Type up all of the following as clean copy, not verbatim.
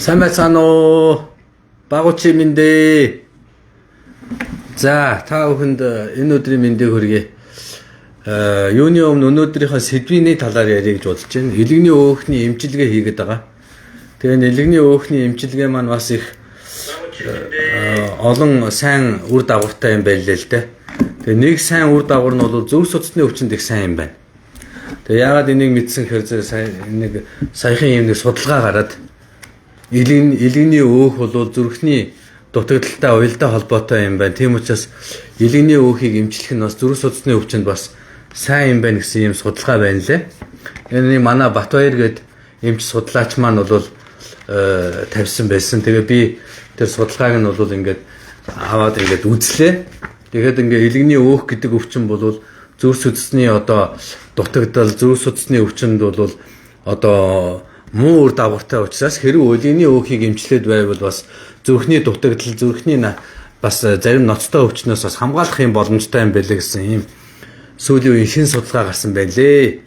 Сайн байцгаана уу? Багуучийн мэндэ. За, та бүхэнд энэ өдрийн мэндийг хүргэе. Юуны өмнө өнөөдрийнхөө сэдвийн талаар ярих гэж бодож байна. Илэгний өөхний эмчилгээ хийгээд байгаа. Тэгээ илэгний өөхний эмчилгээ маань бас их олон сайн үр дагавартай юм байлээ л дээ. Тэгээ нэг сайн үр дагавар нь бол зөв судасны өвчнөд их сайн юм байна. Тэгээ яагаад энийг мэдсэн хэрэг нэг саяхан юм нэг судалгаа гараад илэгний өөх бол зүрхний дутагдaltaй уялдаа холбоотой юм байна. Тийм учраас илэгний өөхийг эмчлэх нь бас зүрх судасны өвчнөд бас сайн юм байна гэсэн юм судалгаа байна лээ. Энэ манай Батбаяр гээд эмч судлаач маань бол тавьсан байсан. Тэгээ би тэр судалгааг нь бол ингээд аваад ингээд үзлээ. Тэгээд ингээд илэгний өөх гэдэг өвчин бол зүрх судасны одоо дутагдал, зүрх судасны өвчнөд бол одоо муу үр дагавартай учраас хэрэг илэгний өөхийг эмчлээд байвал бас зүрхний дутагдал, зүрхний бас зарим ноцтой өвчнөөс бас хамгаалах юм боломжтой юм байлээ гэсэн ийм сүүлийн үеийн шин судалгаа гарсан байлээ.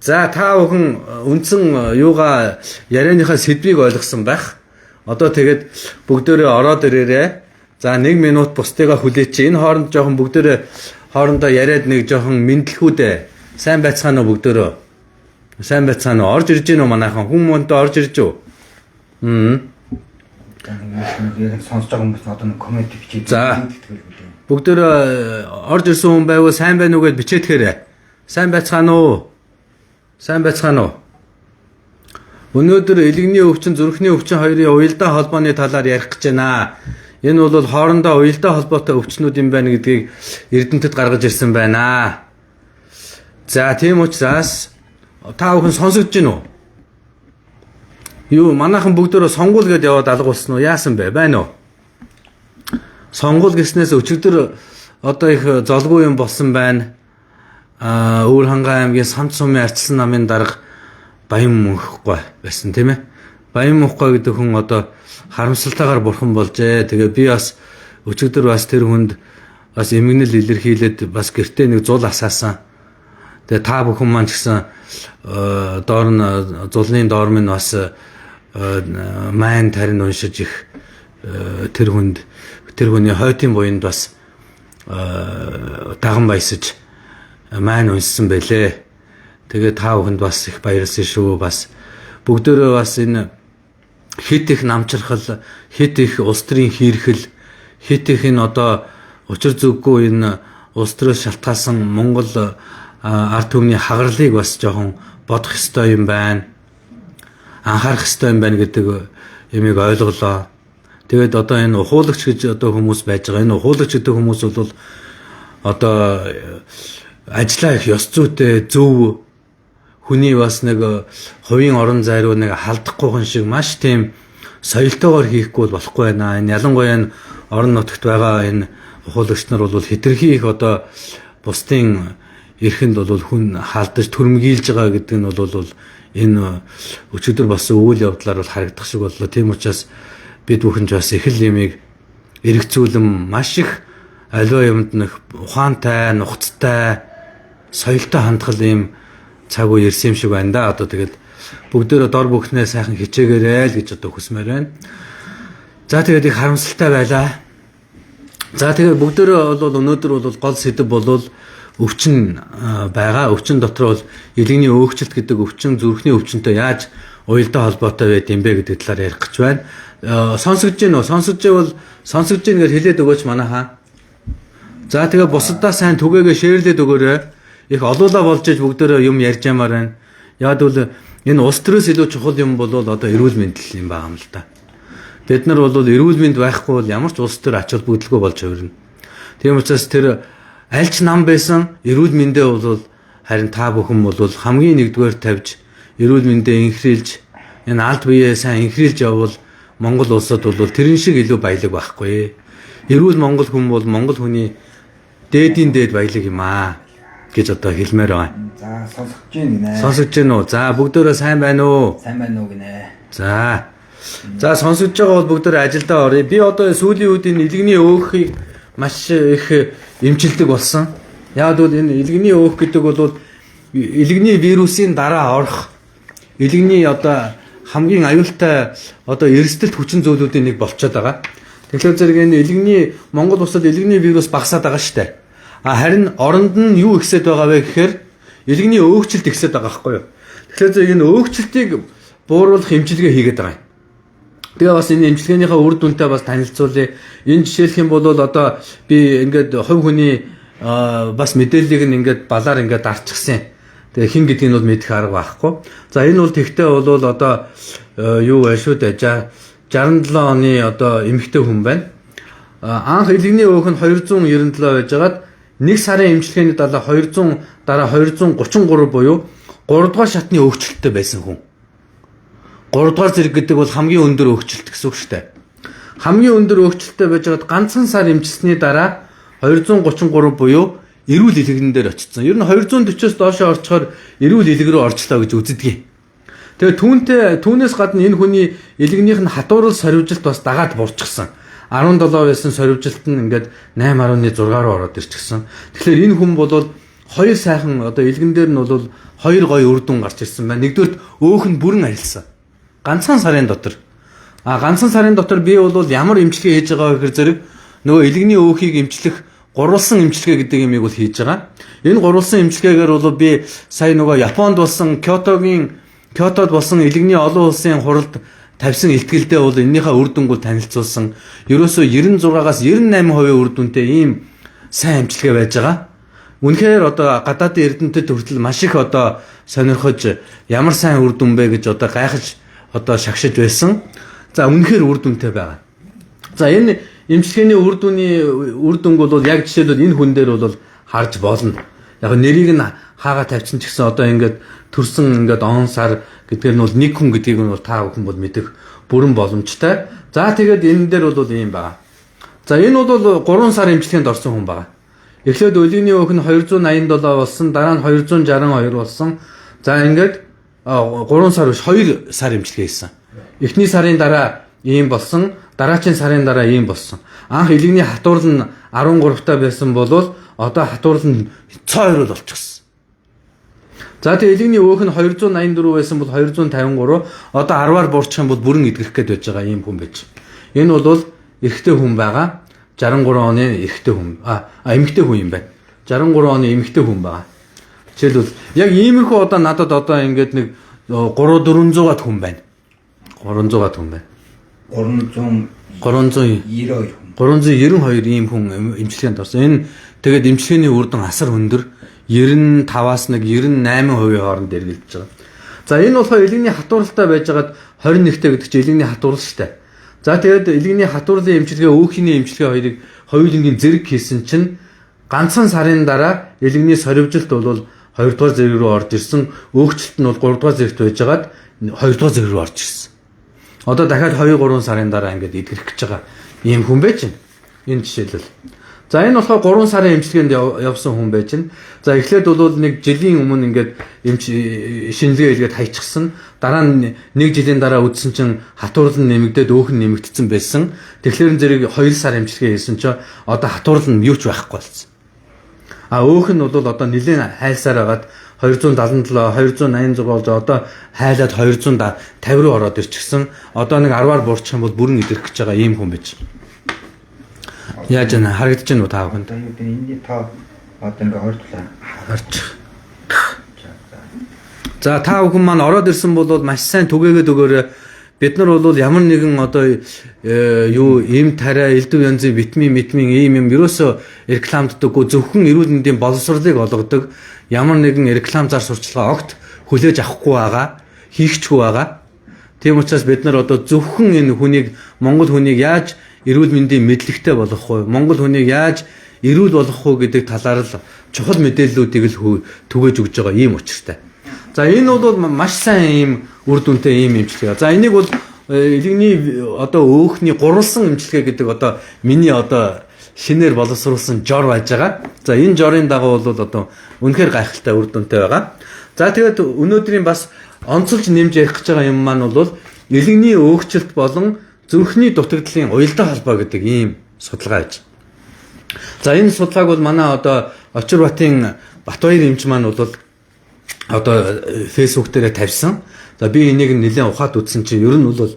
За та бүхэн үндсэн юугаа ярианыхаа сэдвийг ойлгосон байх. Одоо тэгээд бүгдөө ороод ирээрээ. За 1 минут бусдыгаа хүлээч. Энэ хооронд жоохон бүгдөө хоорондоо яриад нэг жоохон мэдлэхүүдээ. Сайн байцгаана уу бүгдөө? Сайн байцгаана уу? Орж ирж гин үү манайхан? Хүн мөнтө орж ирж үү? Сонсож байгаа хүмүүс одоо нэг комент бичиж. За. Бүгдөө орж ирсэн хүн байвал сайн байна уу гэд бичээдгээрэй. Сайн байцгаана уу? Сайн байцгаана уу? Өнөөдөр илэгний өвчин, зүрхний өвчин хоёрын уялдаа холбооны талаар ярих гэж байна. Энэ бол хоорондоо уялдаа холбоотой өвчнүүд юм байна гэдгийг эрдэмтэд гаргаж ирсэн байна. За тийм учраас та бүхэн сонсогдож байна уу? Юу манайхан бүгдөө сонгуул гэдээ яваад алгуулсан уу? Яасан бэ? Байна уу? Сонгуул гэснээс өчигдөр одоо их золгүй юм болсон байна. Өвөр хангай аймгийн Самт сумын Арчилсан намын дарга Баян Мөнхгүй байсан тийм ээ. Баян Мөнхгүй гэдэг хүн одоо харамсалтайгаар бурхан болжээ. Тэгээ би бас өчигдөр бас тэр хүнд бас эмгэнэл илэрхийлээд бас гэртээ нэг зул асаасан. Тэгээ та бүхэн маань ч гэсэн зулны доор минь бас майн тарин уншиж их тэр хүний хойтын буйнд бас даган баясаж майн уншсан байлээ. Тэгээ та бүхэнд бас их баярлсан шүү. Бас бүгдөө бас энэ хит их намчрахал, хит их улс төрийн хийрхэл, хит их энэ одоо учир зүггүй энэ улс төрөөс шалтгаалсан Монгол ард түмний хагарлыг бас жоохон бодох ёстой юм байна. Анхаарах ёстой юм байна гэдэг юмыг ойлголоо. Тэгээд одоо энэ ухуулагч гэж одоо хүмүүс байж байгаа. Энэ ухуулагч гэдэг хүмүүс бол одоо ажиллаа их ёс зүйтэй, зөв хүний бас нэг хувийн орон зайруу нэг халдахгүй хүн шиг маш тийм соёлтойгоор хийхгүй болохгүй байна. Энэ ялангуяа энэ орон нутагт байгаа энэ ухуулагч нар бол хэтэрхий их одоо бусдын эрхэнд бол хүн халдаж түрмгийлж байгаа гэдэг нь бол энэ өчигдөр болсон үйл явдлаар бол харагдах шиг боллоо. Тийм учраас бид бүхэн ч бас их л юмыг эргцүүлэн маш их аливаа юмд нэг ухаантай, нухацтай, соёлтой хандгал юм цаг үе ирсэн юм шиг байна да. Одоо тэгээд бүгдөө дор бүхнээ сайхан хичээгээрэй л гэж одоо хүсмээр байна. За тэгээд их харамсалтай байлаа. За тэгээд бүгдөө бол өнөөдөр бол гол сэдэв бол өвчин байгаа. Өвчин дотор бол илэгний өөхчлөлт гэдэг өвчин зүрхний өвчнөд яаж уялдаа холбоотой байд юм бэ гэдэг талаар ярих гэж байна. Сонсогдож байна уу? Сонсогдож байвал сонсогдож байна гэж хэлээд өгөөч манайхаа. За тэгээд бусдаа сайн түгээгээ шеэрлээд өгөөрэй. Их олуулаа болж иж бүгдөө юм ярьж ямаар байна. Яг бол энэ улс төрөөс илүү чухал юм бол одоо эрүүл мэндэл юм байгаа юм л да. Бид нар бол эрүүл мэнд байхгүй бол ямар ч улс төр ач холбогдолгүй болж хувирна. Тийм учраас тэр аль ч нам байсан эрүүл мэндээ бол харин та бүхэн бол хамгийн нэгдүгээр тавьж эрүүл мэндээ инхрийлж энэ алд биеэ сайн инхрийлж явбал Монгол улсад бол тэрэн шиг илүү баялаг байхгүй. Эрүүл Монгол хүн бол Монгол хүний дээдийн дээд баялаг юм аа гэж одоо хэлмээр байгаа. За сонсогдож байна гинэ. Сонсогдож байна уу? За бүгдөө сайн байна уу? Сайн байна уу гинэ. За. За сонсогдож байгаа бол бүгдөө ажилдаа оръё. Би одоо сүүлийн үед энэ илэгний өөхийг маш их эмчилдэг болсон. Яг бол энэ илэгний өөх гэдэг бол илэгний вирусын дараа орох илэгний одоо хамгийн аюултай одоо эрсдэлт хүчин зүйлүүдийн нэг болчиход байгаа. Тэгэхээр зэрэг энэ элэгний Монгол улсад элэгний вирус багасаад байгаа шүү дээ. Харин оронд нь юу ихсээд байгаа вэ гэхээр элэгний өөгчлөлт ихсээд байгаа байхгүй юу? Тэгэхээр зэрэг энэ өөгчлөлтийг бууруулах эмчилгээ хийгээд байгаа юм. Тэгээ бас энэ эмчилгээнийхээ үр дүнтэй бас танилцуулъя. Энэ жишээлх юм бол одоо би ингээд хувь хүний бас мэдээллийг нь ингээд балаар ингээд дарчихсан. Тэгээ хин гэдгийг нь бол мэдэх арга байхгүй. За энэ бол тэгтээ бол одоо юу вэ шүү дээ. 67 оны одоо эмэгтэй хүн байна. Анх элэгний өөх нь 297 байжгаад 1 сарын эмчилгээний дараа 233 буюу 3 дугаар шатны өөгчлөлттэй байсан хүн. 3 дугаар зэрэг гэдэг бол хамгийн өндөр өөгчлөлт гэсэн үг шүү дээ. Хамгийн өндөр өөгчлөлттэй байжгаад ганцхан сар эмчилсэний дараа 233 буюу эрүүл илэгнэн дээр очсон. Ер нь 240-оос доошоо орчхоор эрүүл илэг рүү орчлоо гэж үздэг. Тэгээ түүнээс гадна энэ хүний илэгнийх нь хатуурал сорвжилт бас дагаад бурчихсан. 17 байсан сорвжилт нь ингээд 8.6 руу ороод ирчихсэн. Тэгэхээр энэ хүн бол хоёр сайхан одоо илгэн дээр нь бол хоёр гоё үр дүн гарч ирсэн байна. Нэгдүгээр өөх нь бүрэн арилсан. Ганцхан сарын дотор. Ганцхан сарын дотор би бол ямар эмчилгээ хийж байгаа вэ гэхээр зэрэг нөгөө илэгний өөхийг эмчлэх гурвалсан эмчилгээ гэдэг юмыг бол хийж байгаа. Энэ гурвалсан эмчилгээгээр бол би сая нөгөө Японд болсон Кёотод болсон илэгний олон улсын хуралд тавьсан илтгэлдээ бол энэнийхээ үр дүнгууд танилцуулсан. Ерөөсөө 96-аас 98% үр дүнтэй ийм сайн эмчилгээ байж байгаа. Үнэхээр одоо гадаадын эрдэмтэд хүртэл маш их одоо сонирхож ямар сайн үр дүн бэ гэж одоо гайхаж одоо шагшиж байсан. За үнэхээр үр дүнтэй байгаа. За энэ эмчилгээний үр дүнг бол яг жишээлбэл энэ хүн дээр бол харж болно. Яг нэрийг нь хаагаа тавьчихсан ч гэсэн одоо ингээд төрсөн ингээд он сар гэдгээр нь бол нэг хүн гэдгийг нь бол та бүхэн бол мэдэх бүрэн боломжтой. За тэгээд энэ дээр бол ийм байгаа. За энэ бол 3 сар эмчилгээнд орсон хүн байгаа. Эхлээд өлигний өөх нь 287 болсон, дараа нь 262 болсон. За ингээд 3 сар биш 2 сар эмчилгээ хийсэн. Эхний сарын дараа ийм болсон, дараачийн сарын дараа ийм болсон. Анх илэгний хатуурал нь 13 та байсан бол одоо хатуурал нь цоо 2 болчихсон. За тэгээ илэгний өөх нь 284 байсан бол 253, одоо 10-аар буурчих юм бол бүрэн идгэрэх гээд байж байгаа ийм хүн байж. Энэ бол эрэгтэй хүн байгаа. 63 оны эрэгтэй хүн. Эмэгтэй хүн юм байна. 63 оны эмэгтэй хүн байгаа. Жишээлбэл яг иймэрхүү одоо надад одоо ингээд нэг 300-400-аад хүн байна. 300-аад хүн байна. 392 ийм хүн эмчилгээнд орсон. Энэ тэгээд эмчилгээний үр дүн асар өндөр. 95-аас нэг 98% хооронд эргэлдэж байгаа. За энэ болохоор элэгний хатууралтай байжгаад 21-тэй гэдэг чинь элэгний хатуурал шүү дээ. За тэгээд элэгний хатуурлын эмчилгээ, өөхний эмчилгээ хоёрыг хоёулангийн зэрэг хийсэн чинь ганцхан сарын дараа элэгний сорвжилт бол 2 дугаар зэрэг рүү орж ирсэн. Өөгчлөлт нь бол 3 дугаар зэрэгт байжгаад 2 дугаар зэрэг рүү орж ирсэн. Одоо дахиад 2-3 сарын дараа ингээд идгэрэх гэж байгаа ийм хүн байж байна. Энэ жишээлбэл. За энэ болохоор 3 сарын эмчилгээнд явсан хүн байж байна. За эхлээд бол нэг жилийн өмнө ингээд шинжилгээ хийгээд хайчихсан. Дараа нь 1 жилийн дараа үзсэн чинь хатуурал нь нэмэгдээд өөх нь нэмэгдсэн байсан. Тэгэхээр зэрэг 2 сар эмчилгээ хийсэн чинь одоо хатуурал нь юу ч байхгүй болсон. Өөх нь бол одоо нэлээд хайлсаар байгаад 277, 286 болж одоо хайлаад 250 руу ороод ирчихсэн. Одоо нэг 10-аар буурчих юм бол бүрэн идэрх гэж байгаа ийм хүн байж. Яаж яана харагдаж байна уу та бүхэнд? Энийг та одоо ингээ хордлоо. Харж. За та бүхэн маань ороод ирсэн бол маш сайн түгээгээд өгөөрэй. Бид нар бол ямар нэгэн одоо юу эм тариа, элдв янзын витамин ийм юм ерөөсөө рекламддаггүй, зөвхөн эрүүл мэндийн боловсролыг олгодог. Ямар нэгэн реклам зар сурчлагаа огт хүлээж авахгүй байгаа, хийхчгүй байгаа. Тийм учраас бид нар одоо зөвхөн энэ хүнийг, Монгол хүнийг яаж эрүүл мэндийн мэдлэгтэй болгох вэ? Монгол хүнийг яаж эрүүл болгох вэ гэдэг талаар л чухал мэдээллүүдийг л түгээж өгж байгаа ийм учиртай. За энэ бол маш сайн ийм үр дүнтэй ийм эмчилгээ. За энийг бол элэгний одоо өөхний гурвалсан эмчилгээ гэдэг одоо миний одоо шинээр боловсруулсан жор байж байгаа. За энэ жорын дагуу бол одоо үнэхээр гайхалтай үр дүнтэй байгаа. За тэгээд өнөөдрийн бас онцолж нэмж ярих гэж байгаа юм маань бол элэгний өөгчлөлт болон зүрхний дутагдлын уялдаа холбоо гэдэг ийм судалгаа гэж. За энэ судалгааг бол манай одоо Очирбатын Батбаяр эмч маань бол одоо фэйсбુક дээр тавьсан. За би энийг нэлээд ухаад үзсэн чинь ер нь бол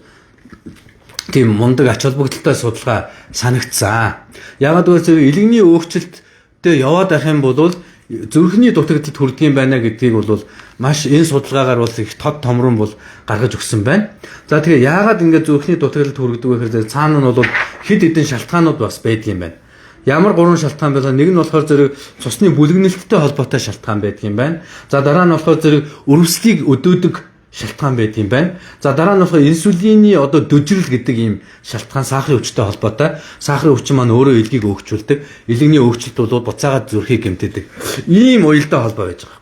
тийм мундаг ач холбогдолтой судалгаа санагдсан. Ягаад гэвэл илэгний өөрчлөлтөд яваад байх юм бол зүрхний дутагдалд хүрдэг юм байна гэдгийг бол маш энэ судалгаагаар бол их тод томрон бол гаргаж өгсөн байна. За тэгээ яагаад ингээд зүрхний дутагдалд хүрдэг вэ гэхээр цаана нь бол хэд хэдэн шалтгаанууд бас байдаг юм байна. Ямар гурван шалтгаан байлаа? Нэг нь болохоор зэрэг цусны бүлэгнэлттэй холбоотой шалтгаан байдаг юм байна. За дараа нь болохоор зэрэг өрөвслийг өдөөдөг шалтгаан байдаг юм байна. За дараа нь болохоор инсулины одоо дөжрөл гэдэг ийм шалтгаан сахарын өвчтэй холбоотой. Сахарын өвчин маань өөрөө элгийг өөгчүүлдэг. Элэгний өөрчлөлт бол буцаагаад зүрхийг гэмтдэг. Ийм уялдаа холбоо байж байгаа.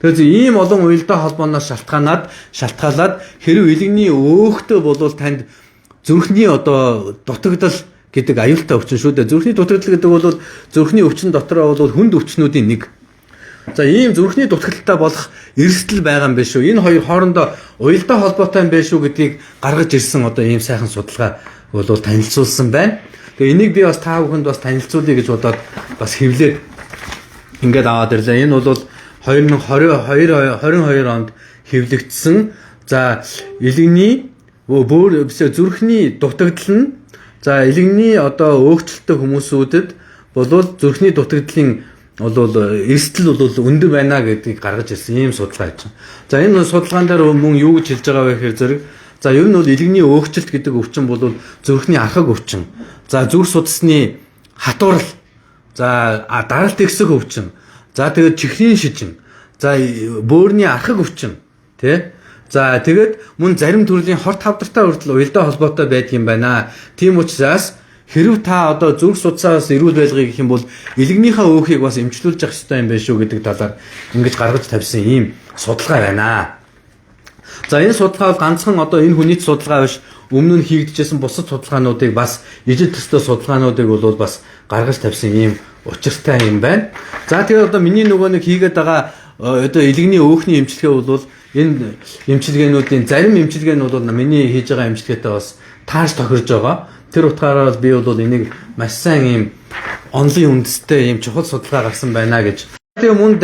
Тэгэхээр ийм олон уялдаа холбооноос шалтгаалаад хэрв элэгний өөхтөө бол танд зүрхний одоо дутагдал гэдэг аюултай өвчин шүү дээ. Зүрхний дутагдал гэдэг бол зүрхний өвчин дотроо бол хүнд өвчнүүдийн нэг. За ийм зүрхний дутагдaltaй болох эрсдэл байгаа юм биш үү? Энэ хоёр хоорондоо уялдаа холбоотой юм биш үү гэдгийг гаргаж ирсэн одоо ийм сайхан судалгаа бол танилцуулсан байна. Тэгээ энийг би бас та бүхэнд бас танилцуулъя гэж бодоод бас хэвлээд ингээд аваад ирлээ. Энэ бол 2022 онд хэвлэгдсэн. За элэгний зүрхний дутагдал нь за элэгний одоо өөрчлөлттэй хүмүүсүүдэд бол зүрхний дутагдлын бол эрсдэл бол өндөр байна гэдгийг гаргаж ирсэн ийм судалгаа хийж байна. За энэ судалгаан дээр мөн юу гэж хэлж байгаа вэ гэхээр зэрэг за ер нь бол элэгний өөрчлөлт гэдэг өвчин бол зүрхний архаг өвчин. За зүрх судасны хатуурал. За даралт ихсэх өвчин. За тэгээд чихрийн шижин. За бөөрийн архаг өвчин. Тэ? За тэгээд мөн зарим төрлийн хорт хавдартай хүртэл уялдаа холбоотой байдаг юм байна. Тийм учраас хэрв та одоо зүрх судасаас эрүүл байлгыг гэх юм бол элэгнийхээ өөхийг бас эмчлүүлж явах хэрэгтэй юм байна шүү гэдэг талаар ингэж гаргаж тавьсан ийм судалгаа байна. За энэ судалгаа ганцхан одоо энэ хүний судалгаа биш өмнө нь хийгдчихсэн бусад судалгаануудыг бас ижил төстэй судалгаануудыг бол бас гаргаж тавьсан ийм учиртай юм байна. За тэгээд одоо миний нөгөө нэг хийгээд байгаа одоо элэгний өөхний эмчилгээ бол энэ эмчилгээнүүдийн зарим эмчилгээнүүд бол миний хийж байгаа эмчилгээтэй бас тааш тохирж байгаа. Тэр утгаараа би бол энийг маш сайн ийм онлын үндэстэй ийм чухал судалгаа гарсан байна гэж. Тэгээ мөн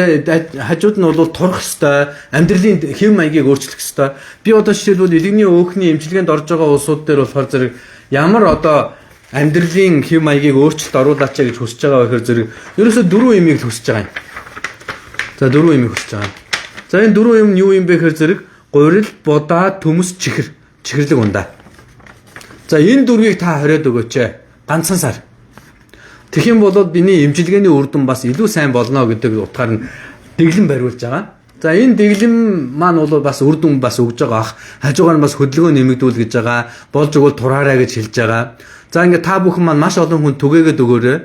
хажууд нь бол турах ёстой, амьдралын хэв маягийг өөрчлөх ёстой. Би одоо жишээлбэл элэгний өөхний эмчилгээнд орж байгаа улсууд дээр болохоор зэрэг ямар одоо амьдралын хэв маягийг өөрчлөлт оруулаач гэж хүсэж байгаа вэ гэхээр зэрэг ерөөсөө дөрвөн юмыг хүсэж байгаа юм. За дөрвөн юмыг хүсэж байгаа. За энэ дөрвөн юм юу юм бэ гэхээр зэрэг гурил, будаа, төмөс, чихэрлэг ундаа. За энэ дөрвийг та хориод өгөөч. Ганцхан сар. Тэгэх юм бол биний эмчилгээний үр дүн бас илүү сайн болно гэдэг утгаар нь дэглэм бариулж байгаа. За энэ дэглэм маань бол бас үр дүн бас өгж байгаа ах. Хажуугаар нь бас хөдөлгөөн нэмэгдүүл гэж байгаа. Болж өгвөл тураарай гэж хэлж байгаа. За ингээд та бүхэн маань маш олон хүн түгээгээд өгөөрэй.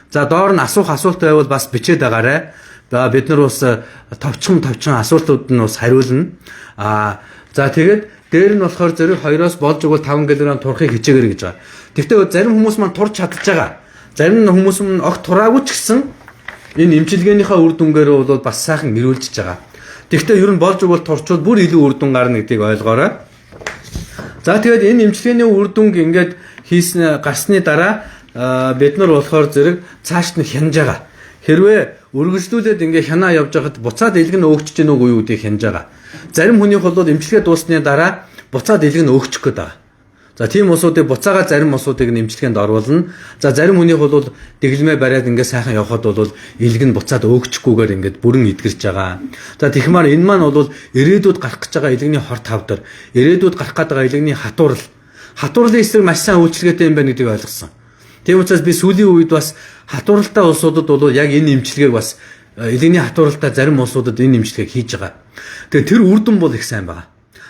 За доор нь асуулт байвал бас бичээд байгаарай. Бид нар бас товчхон асуултууд нь бас хариулна. За тэгээд дээр нь болохоор зэрэг 2-оос болж өгвөл 5 кг турахыг хичээгэр гэж байгаа. Гэхдээ зарим хүмүүс маань турч чадчих байгаа. Зарим хүмүүс нь огт тураагүй ч гэсэн энэ эмчилгээнийхээ үр дүнгээр бол бас сайхан нэрвэлжиж байгаа. Тэгэхдээ ер нь болж өгвөл турчвал бүр илүү үр дүн гарна гэдгийг ойлгоорой. За тэгээд энэ эмчилгээний үр дүнг ингээд гарсны дараа бид нар болохоор зэрэг цааш нь хянаж байгаа. Хэрвээ үргэлжлүүлээд ингээ хянаа явж байхад буцаад элэг нь өөгчж гэнэ үгүй юу гэдгийг хянаж байгаа. Зарим хүнийх бол эмчилгээ дуусны дараа буцаад элэг нь өөгчих гээд байгаа. За тийм усуудыг буцаага зарим усуудыг нэмчилгээнд оруулна. За зарим хүнийх бол дэглэмээ бариад ингээ сайхан явхад бол элэг нь буцаад өөгчихгүйгээр ингээ бүрэн эдгэрч байгаа. За тэгмээр энэ маань бол ирээдүйд гарах гэж байгаа элэгний хорт хавдар, ирээдүйд гарах гээд байгаа элэгний хатуурал. Хатуурлын эсрэг маш сайн үйлчлэгээтэй юм байна гэдгийг ойлгосон. Тийм учраас би сүүлийн үед бас хатууралтай улсуудад бол яг энэ эмчилгээг бас элэгний хатууралтай зарим улсуудад энэ эмчилгээг хийж байгаа. Тэгээ тэр үр дүн бол их сайн байгаа.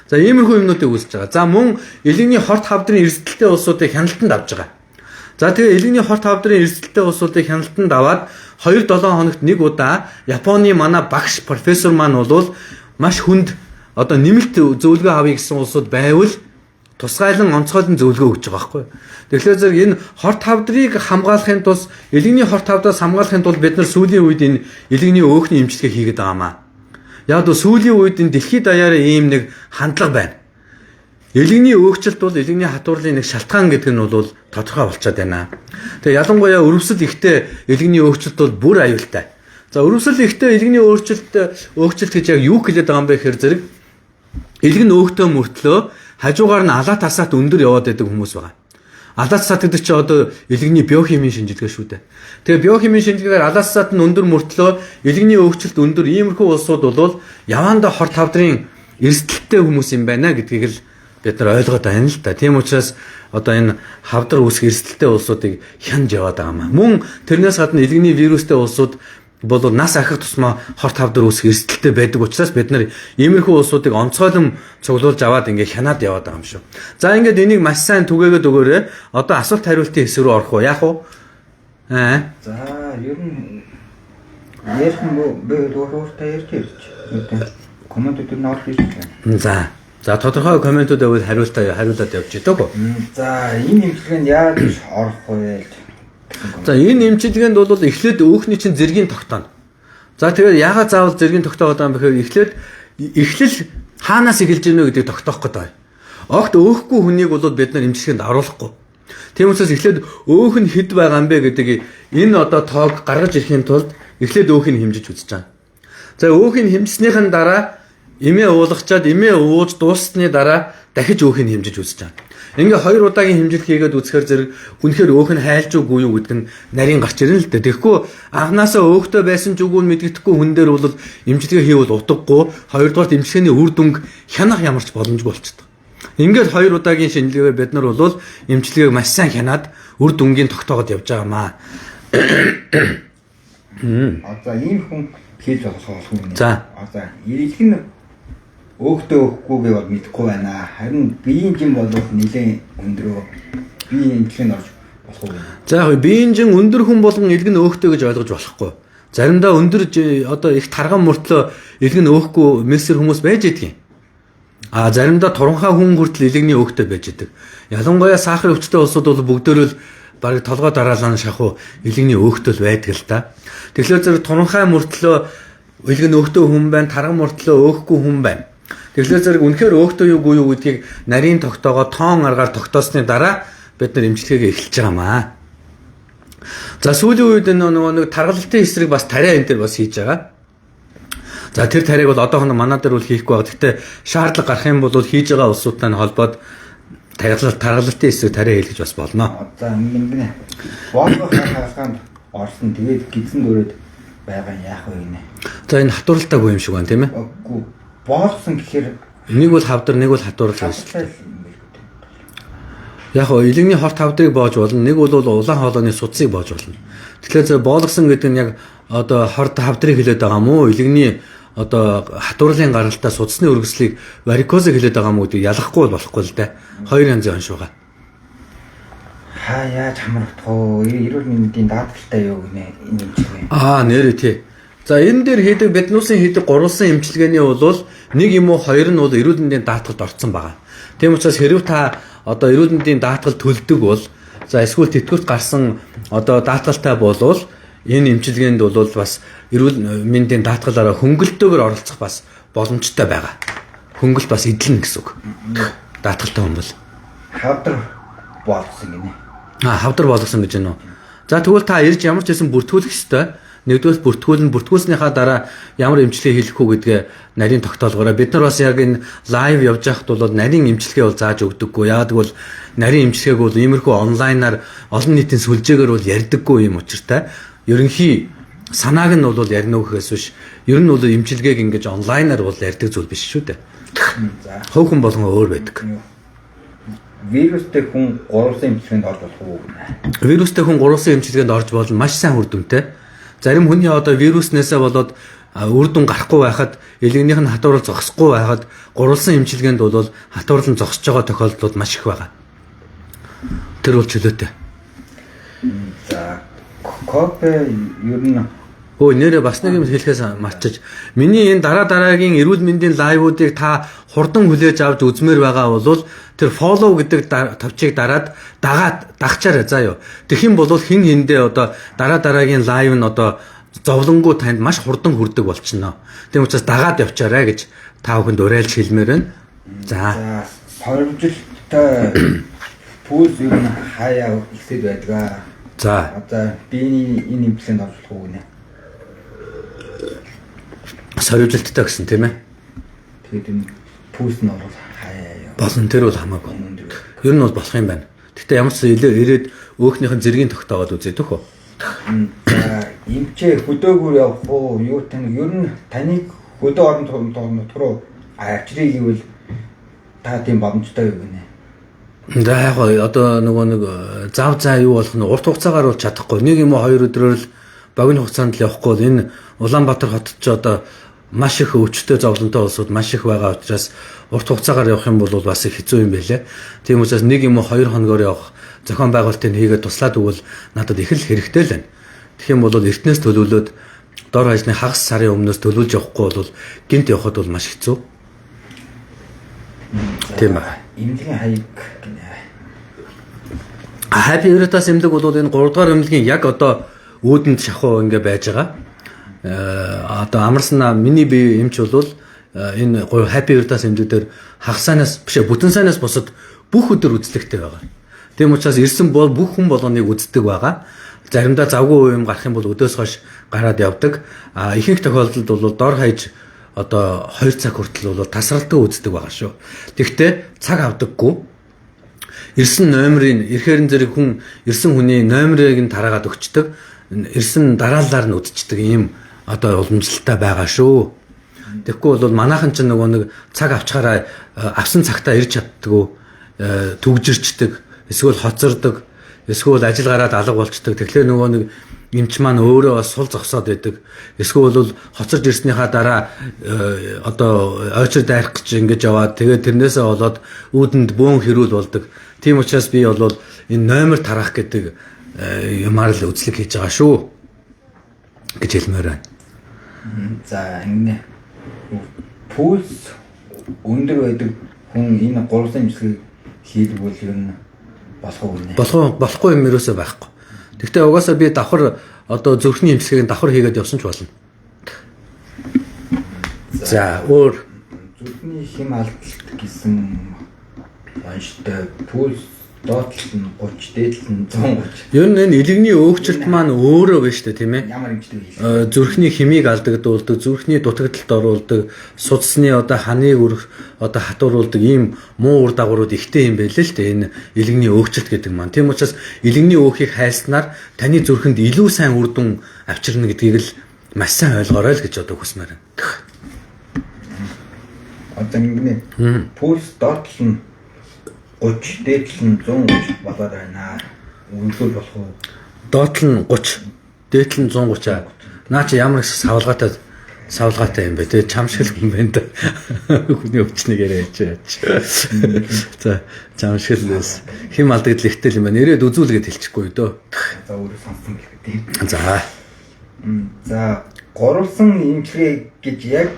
За иймэрхүү юмнуудыг үүсэж байгаа. За мөн элэгний хорт хавдрын эрсдэлтэй улсуудыг хяналтанд авч байгаа. За тэгээ элэгний хорт хавдрын эрсдэлтэй улсуудыг хяналтанд аваад 2-7 хоногт нэг удаа Японы манай багш профессор маань бол маш хүнд одоо нэмэлт зөвлөгөө авъя гэсэн улсууд байвал тусгайлан онцгойлон зөвлөгөө өгч байгаа байхгүй. Тэгэхээр зэрэг энэ хорт хавдрыг хамгаалахын тулд элэгний хорт хавдраас хамгаалахын тулд бид нар сүүлийн үед энэ элэгний өөхний эмчилгээ хийгээд байгаамаа. Яг л сүүлийн үед энэ дэлхийд даяараа ийм нэг хандлага байна. Элэгний өөгчлөлт бол элэгний хатуурлын нэг шалтгаан гэдэг нь бол тодорхой болчиход байна. Тэгээ ялангуяа өрөвсөл ихтэй элэгний өөгчлөлт бол бүр аюултай. За өрөвсөл ихтэй элэгний өөгчлөлт гэж яг юу хэлээд байгаа юм бэ гэхээр зэрэг Илгэн өөхтөө мөртлөө хажуугаар нь алаа тасаат өндөр яваад байдаг хүмүүс байгаа. Алаа тасаат гэдэг чинь одоо илгэний биохимийн шинжилгээ шүү дээ. Тэгээ биохимийн шинжилгээгээр алаа тасаат нь өндөр мөртлөө илгэний өөгчлөлт өндөр иймэрхүү улсууд бол яваанда хор тавдрын эрсдэлтэй хүмүүс юм байна гэдгийг л бид нар ойлгоод байна л да. Тийм учраас одоо энэ хавдар үүсэх эрсдэлтэй улсуудыг хянж яваад байгаа маа. Мөн тэрнээс гадна илгэний вирустэй улсууд бол нас ахих тусмаа хорт хавдар үүсэх эрсдэлтэй байдаг учраас бид нар иймэрхүү улсуудыг онцгойлон цуглуулж аваад ингээ хянаад яваад байгаа юм шүү. За ингээд энийг маш сайн түгээгээд өгөөрэй. Одоо асуулт хариултын хэсэг рүү орох уу? Яах вэ? За ер нь ярих нь би өөртөө ярьж ирж. Комментууд нь орж ирж байна. За тодорхой комментуудад бол хариулаад явж идэг үү? За энэ имчилгээнд яаж орох вэ? За энэ эмчилгээнд бол эхлээд өөхний чинь зэргийн тогтооно. За тэгээд яагаад заавал зэргийн тогтоогоод байгаа юм бэхээр эхлэл хаанаас эхэлж гинэ гэдгийг тогтоох гэдэг байна. Огт өөхгүй хүнийг бол бид нар эмчилгээнд оруулахгүй. Тийм учраас эхлээд өөх нь хэд байгаа юм бэ гэдэг энэ одоо тоог гаргаж ирэхийн тулд эхлээд өөхийг хэмжиж үзэж байгаа. За өөхийг хэмжснийхэн дараа эмээ уулгачаад эмээ ууж дууссаны дараа дахиж өөхийг хэмжиж үзэж байгаа. Ингээ 2 удаагийн хэмжилт хийгээд үзэхээр зэрэг үнэхээр өөх нь хайлж үгүй юу гэдэг нь нарийн гарч ирнэ л дээ. Тэгэхгүй анханасаа өөхтэй байсан ч үгүй мэдгэдэхгүй хүн дээр бол эмчилгээ хийвэл утгагүй, хоёрдугаар эмчилгээний үр дүнг хянах ямарч боломжгүй болчихдог. Ингээд 2 удаагийн шинжилгээгээр бид нар бол эмчилгээг маш сайн хянаад үр дүнгийн тогтоогод явж байгаамаа. За ийм хүн хийж болох юм. За илгэн өөхтөө өөхгүй бол мэдэхгүй байна. Харин биеийн жим бол нэлээд өндрөө биеийн эмчилгээнд орж болох уу? За яг биеийн жин өндөр хүн болгон илгэн өөхтөө гэж ойлгож болохгүй. Заримдаа өндөр одоо их тарган мөртлөө илгэн өөхгүй мессер хүмүүс байж идэг. Заримдаа туранхай хүн хүртэл илгэний өөхтөө байж идэг. Ялангуяа сахарын өвчтөй улсууд бол бүгдөө л бараг толгой дараалан шахуу илгэний өөхтөл байдаг л да. Тэгэхээр зэрэг туранхай мөртлөө илгэн өөхтөө хүн байна, тарган мөртлөө өөхгүй хүн байна. Тэгэхээр зэрэг үнэхээр өөхтөө юугүй юу гэдгийг нарийн тогтоогоо тоон аргаар тогтоосны дараа бид нар эмчилгээгээ эхэлж байгаамаа. За сүүлийн үед нэг тархалтын эсрэг бас тариа энэ дээр бас хийж байгаа. За тэр тариаг бол одоохондоо манай дээр бол хийхгүй байгаа. Гэхдээ шаардлага гарах юм бол хийж байгаа улсуудтай холбоод тархалтын эсрэг тариа хийлгэж бас болно. За ингэнэ. Боолгох хаалганд орсон тэгээд гидсэн дөрөд байгаа яах вэ гинэ. За энэ хатууралтаагүй юм шиг байна тийм ээ. Үгүй боолгосон гэхээр нэг бол хавдар, нэг бол хатуурал байна шүү дээ. Яг нь илгэний хорт хавдрыг боож болно, нэг бол улаан хоолойны судсыг боож болно. Тэгэхээр зөв боолгосон гэдэг нь яг одоо хорт хавдрыг хэлээд байгаа юм уу? Илгэний одоо хатуурлын гаралтай судасны өргөслийг варикозыг хэлээд байгаа юм уу гэдэг ялахгүй болохгүй л дээ. Хоёр янзын онш байгаа. Яаж хамрах вэ? Эрүүл мэндийн даатгалтай юу гинэ энэ эмчилгээ. Нэрээ тий. За энэ дээр хийдэг биднуусын хийдэг гурвалсан эмчилгээний бол нэг юм уу хоёр нь бол эрүүл мэндийн даатгалд орцсон байгаа. Тийм учраас хэрв та одоо эрүүл мэндийн даатгал төлдөг бол за эсвэл тэтгэврт гарсан одоо даатгалтай болвол энэ эмчилгээнд бол бас эрүүл мэндийн даатгалаараа хөнгөлтөөр оролцох бас боломжтой байгаа. Хөнгөлт бас эдлэн гэсэн үг. Даатгалтай хүн бол хавдар боолгосон гинэ. Хавдар боолгосон гэж байна уу? За тэгвэл та ирж ямар ч хэсэн бүртгүүлэх ёстой. Нэгдүгээр бүртгүүлснийхаа дараа ямар эмчилгээ хийх үү гэдгээ нарийн тогтоолгоороо бид нар бас яг энэ лайв явж байхад бол нарийн эмчилгээ бол зааж өгдөггүй. Яагаад гэвэл нарийн эмчилгээг бол иймэрхүү онлайнаар олон нийтийн сүлжээгээр бол ярьдаггүй юм учиртай. Ерөнхий санааг нь бол ярина гэхээс биш. Ер нь бол эмчилгээг ингэж онлайнаар бол ярьдаг зүйл биш шүү дээ. За Хувь хүн болгон өөр байдаг. Вирустэй хүн гурван эмчилгээнд орж болох уу гинэ. Вирустэй хүн гурван эмчилгээнд орж болно. Маш сайн үр дүнтэй. Зарим хүний одоо вируснээсээ болоод үр дүн гарахгүй байхад илгээнийх нь хатуурал зогсохгүй байхад гурвалсан эмчилгээнд бол хатуурлан зогсож байгаа тохиолдлууд маш их байгаа. Тэр бол чөлөөтэй. За кофе ер нь Нэрээ бас нэг юм хэлэхээс марчиж миний энэ дараагийн эрүүл мэндийн лайвуудыг та хурдан хүлээж авч үзмээр байгаа бол тэр follow гэдэг товчийг дараад дагчаарай заа юу. Тэгэх юм бол хин хиндээ одоо дараагийн лайв нь одоо зовлонгуу танд маш хурдан хүрдэг болчихно. Тийм учраас дагаад явчаарай гэж та бүхэнд уриалж хэлмээр байна. За сорвжилттай пүүс ер нь хаяа ихсэд байдаг. За одоо биений энэ имплант авах уу гинэ. Сорвжилттай гэсэн тийм ээ. Тэгээд энэ пүүс нь бол хаяа. Болно тэр бол хамаагүй. Өндөр. Ер нь бол болох юм байна. Гэхдээ ямар ч ирээд өөхнийхэн зэргийн тогтоогоод үзээдэх үү? За эмчээ хөдөөгөр явах уу? Юу тань ер нь таныг хөдөө орон нутруу авчрыг гэвэл та тийм боломжтой юу гинэ? За яг одоо нөгөө нэг зав заа юу болох нь урт хугацаагаар бол чадахгүй. Нэг юм уу 2 өдрөөр л богино хугацаанд л явахгүй бол энэ Улаанбаатар хотод ч одоо маш их өвчтөе зовлонтой улсууд маш их байгаа учраас урт хугацаагаар явах юм бол бас их хэцүү юм байлээ. Тийм учраас нэг юм уу 2 хоногоор явах зохион байгуулалтыг хийгээд туслаад өгвөл надад их л хэрэгтэй л байна. Тэгэх юм бол эртнээс төлөвлөөд дор хаясны хагас сарын өмнөөс төлөвлөж явахгүй бол гинт явхад бол маш хэцүү. Тийм ба. Имлэгийн хаяг гинэ. Happy Veritas эмнэлэг бол энэ 3 дугаар эмнэлгийн яг одоо үүдэнд шахуу ингээ байж байгаа. Одоо амарсна миний бие эмч бол энэ Happy Veritas эмнэлэг дээр хагасаанаас биш бүтэн сайнаас босод бүх өдөр үзлэгтэй байгаа. Тийм учраас ирсэн бол бүх хүн болгоныг үздэг байгаа. Заримдаа завгүй юм гарах юм бол өдөөс хойш гараад явдаг. Ихэнх тохиолдолд бол дор хаяж одоо 2 цаг хүртэл бол тасралтаа үздэг байгаа шүү. Тэгвэл цаг авдаггүй. Ирсэн номерыг ирэхээр зэрэг хүн ирсэн хүний номерыг нь тараагаад өгчдөг. Ирсэн дараалалаар нь үдчихдэг ийм одоо уламжлалтай байгаа шүү. Тэгэхгүй бол манайхан ч нөгөө нэг цаг авчгаараа авсан цагтаа ирж чаддгүй төгжирчдэг, эсвэл хоцордог, эсвэл ажил гараад алга болчдөг. Тэгэхээр нөгөө нэг эмч маань өөрөө бас сул зогсоод байдаг. Эсвэл бол хоцорж ирснийхаа дараа одоо ойчор дайрах гэж ингэж яваад тэгээд тэрнээсээ болоод үүдэнд бөөн хэрүүл болдог. Тийм учраас би бол энэ номер тараах гэдэг юмар л үзлэг хийж байгаа шүү гэж хэлмээр байна. За ингэ пульс өндөр байдаг хүн энэ гурван имчилгээг хийдэг бол ер нь болох уу нэ? Болохгүй юм ерөөсөө байхгүй. Гэхдээ угаасаа би давхар одоо зүрхний имчилгээг давхар хийгээд явсан ч болно. За өөр зүрхний хэм алдалт гэсэн онцтой пульс доотлол нь 30, дээдлэл нь 130. ер нь энэ илэгний өөгчлөлт маань өөрөө байна шүү дээ, тийм ээ. Ямар имчилгээ хийх? Зүрхний химийг алдагдуулдаг, зүрхний дутагдалд оруулдаг, судасны одоо ханыг өрөх одоо хатууруулдаг ийм муу ур дагаврууд ихтэй юм байлээ л дээ энэ илэгний өөгчлөлт гэдэг маань. Тийм учраас илэгний өөхийг хайснаар таны зүрхэнд илүү сайн үр дүн авчирна гэдгийг л маш сайн ойлгоорой л гэж одоо хүсмээр байна. Одоо ингэ пульс доотлол нь 30, дээдлэл нь 130 болоод байна. Үнэлэл болох уу? Доотлол нь 30, дээдлэл нь 130 аа. Наа чи ямар их савлгаатай юм бэ? Тэгээ чамшил юм байна да. Хүний өвчнийг яриач. За чамшилнээс хим алдагдал ихтэй юм байна. Ирээд үзүүлгээд хэлчихгүй дөө. За өөрөө сонсон гэхэд. За. За гурван имчилгээ гэж яг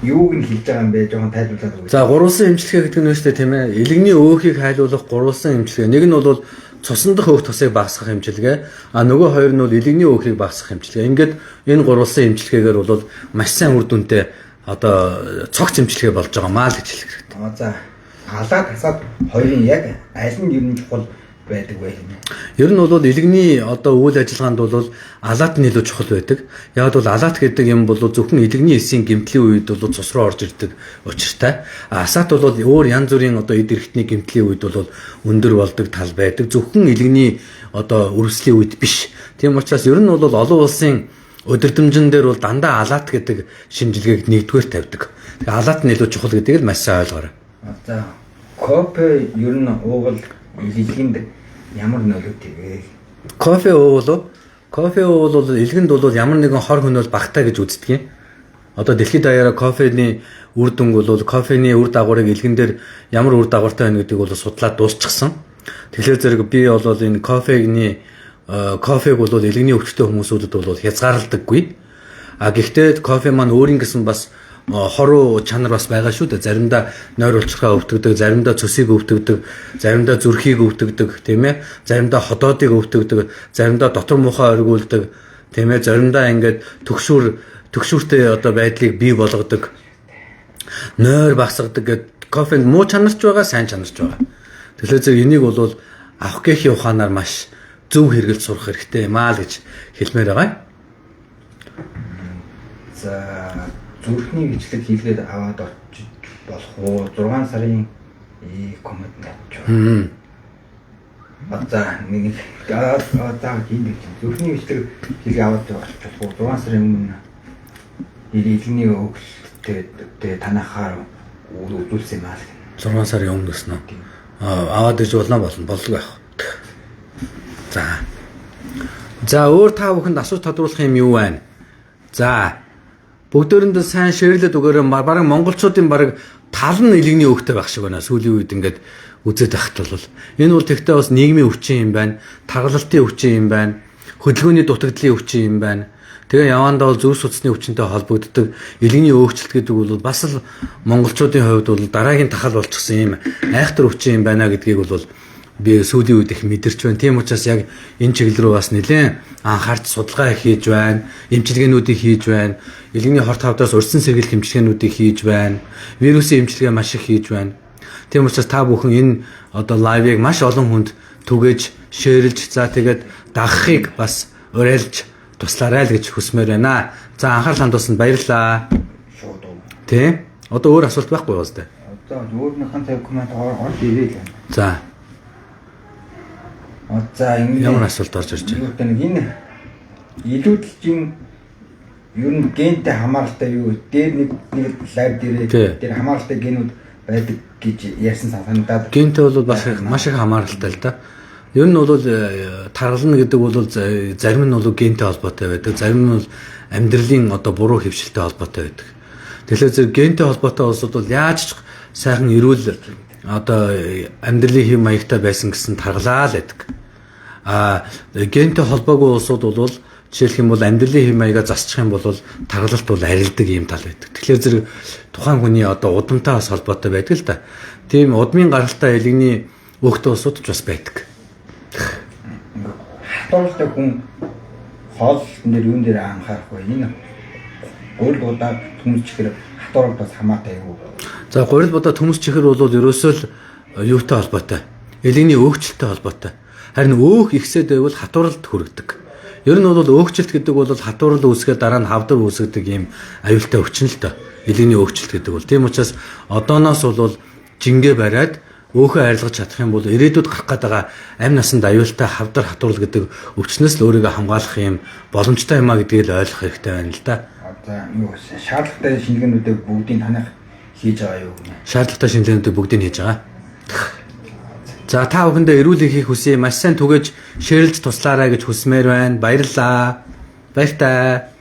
юуг нь хэлж байгаа юм бэ? Жохон тайлбарлаад өгөөч. За гурвалсан имчилгээ гэдэг нь юу вэ тийм ээ? Илэгний өөхийг хайлуулах гурвалсан имчилгээ. Нэг нь бол цусан дах өөх тосыг багасгах имчилгээ. Нөгөө хоёр нь бол илэгний өөхийг багасгах имчилгээ. Ингээд энэ гурвалсан имчилгээгээр бол маш сайн үр дүнтэй одоо цогц имчилгээ болж байгаа маа л гэж хэлэх хэрэгтэй. За халаад хасаад хоёрын яг аль нь ер нь чухал байдаг вэ хэмээн. Ер нь бол илэгний одоо үйл ажиллагаанд бол алаат нь илүү чухал байдаг. Яг бол алаат гэдэг юм бол зөвхөн илэгний эсийн гэмтлийн үед бол цус руу орж ирдэг учиртай. Асаат бол өөр янз бүрийн одоо эд эрхтний гэмтлийн үед бол өндөр болдог тал байдаг. Зөвхөн илэгний одоо үрслийн үед биш. Тийм учраас ер нь бол олон улсын өдөрдмжин дээр бол дандаа алаат гэдэг шинжилгээг нэгдүгээр тавьдаг. Тэгээ алаат нь илүү чухал гэдгийг л маш сайн ойлгоорой. За кофе ер нь уугал илгэнд ямар нөлөөтэй вэ? Кофе уувал илгэнд бол ямар нэгэн хор хөнөөл багтаа гэж үздэг юм. Одоо дэлхийд даяараа кофений үр дүнг бол кофений үр дагаврыг илгэн дээр ямар үр дагавартай байна гэдгийг бол судлаад дуусчихсан. Тэгэхээр зэрэг би бол энэ кофег бол илгэний өвчтөе хүмүүсүүдэд бол хязгаарлагдаггүй. Гэхдээ кофе маань өөрийн гэсэн бас хоруу чанар бас байгаа шүү дээ. Заримдаа нойр улчраа өвтгдөг, заримдаа цөсийг өвтгдөг, заримдаа зүрхийг өвтгдөг, тийм ээ. Заримдаа ходоодыг өвтгдөг, заримдаа дотор муухай оргиулдаг, тийм ээ. Заримдаа ингээд төгшүүртэй одоо байдлыг бий болгодог. Нойр багсгадаг гэдэг кофенд муу чанарч байгаа, сайн чанарч байгаа. Тэгэхээр зэрэг энийг бол авах гэхийн ухаанаар маш зөв хэрэгэлж сурах хэрэгтэй юм аа л гэж хэлмээр байгаа. За зүрхний бичлэг хийлгээд аваад очиж болох уу? 6 сарын коммент надч. За нэг за хийх зүрхний бичлэг хийлгээ аваад очиж болох уу? 6 сарын өмнө ирээдүйний өгөлтэй танахаар үзүүлсэн юм аа. 6 сарын өмнө гэснэ. Аваад иж болно болов яах. За өөр та бүхэнд асууж тодруулах юм юу байна? За бүгдөөрэндөө сайн шеэрлээд өгөөрэй. Бараг монголчуудын бараг тал нь илэгний өөхтэй байх шиг байна. Сүүлийн үед ингээд үзээд байхад бол энэ бол тэгтээ бас нийгмийн өвчин юм байна. Таргалалтын өвчин юм байна. Хөдөлгөөний дутагдлын өвчин юм байна. Тэгээ явандаа бол зөв судасны өвчнөд холбогддог илэгний өөгчлөлт гэдэг бол бас л монголчуудын хувьд бол дараагийн тахал болчихсон юм айхтар өвчин юм байна гэдгийг бол би сүүлийн үед их мэдэрч байна. Тийм учраас яг энэ чиглэл рүү бас нэлээд анхаарч судалгаа хийж байна. Эмчилгээнүүдийг хийж байна. Илэгний хорт хавдаас урьдчилан сэргийлэх эмчилгээнүүдийг хийж байна. Вирусын эмчилгээ маш их хийж байна. Тийм учраас та бүхэн энэ одоо лайвыг маш олон хүнд түгэж, шеэрлж, за тэгээд дагахыг бас уриалж туслаарай л гэж хүсмээр байна. За анхаарал хандуулсанд баярлалаа. Шууд. Тийм. Одоо өөр асуулт байхгүй юу өстэй? Одоо өөрийнхөө цаг коммент орж ирээ л. За. За ингэ ямар асуулт орж ирж байна? Нэг энэ илүүдэлжин ер нь гентэй хамааралтай юу? Дээр нэг лайв дээр тэр хамааралтай генүүд байдаг гэж ярьсан санагдаад. Гентэй бол бас маш их хамааралтай л да. Ер нь бол таргална гэдэг бол зарим нь бол гентэй холбоотой байдаг. Зарим нь бол амьдралын одоо буруу хөвшилтэй холбоотой байдаг. Тэгэхээр зэрэг гентэй холбоотой улсууд бол яаж ч сайхан эрүүл одоо амьдралын хэв маягтай байсан гэсэн таргалаа л байдаг. Гентэй холбоогүй улсууд бол жишээлх юм бол амьдралын хэв маягаа засчих юм бол таргалалт бол арилдаг юм тал байдаг. Тэгэхээр зэрэг тухайн хүний одоо удамтай бас холбоотой байдаг л да. Тийм удмын гаралтай элэгний өөхтэй улсууд ч бас байдаг. Хатууртай хүн хоол нэр юун дээр анхаарах вэ? Энэ гурил удаа төмөс чихэр хатуурд бас хамаатай юу? За гурил удаа төмөс чихэр бол ерөөсөө л юутай холбоотой. Элэгний өөгчлөлтэй холбоотой. Харин өөх ихсээд байвал хатууралд хүргэдэг. Ер нь бол өөгчлөлт гэдэг бол хатуурал үүсгээд дараа нь хавдар үүсгдэг юм аюултай өвчин л доо. Элэгний өөгчлөлт гэдэг бол. Тийм учраас одооноос бол жингээ бариад өөхөө арилгаж чадах юм бол ирээдүйд гарах гээд байгаа амь насанд аюултай хавдар хатуурал гэдэг өвчнөөс л өөрийгөө хамгаалах юм боломжтой юм а гэдгийг л ойлгох хэрэгтэй байна л да. За юу шаардлагатай шинжилгээнүүдийг бүгдийг танах хийж байгаа юу гэнэ? Шаардлагатай шинжилгээнүүдийг бүгдийг хийж байгаа. За та бүхэндээ эрүүл хийх хүсье маш сайн түгэж шеэрлж туслаарай гэж хүсмээр байна. Баярлалаа. Баяртай.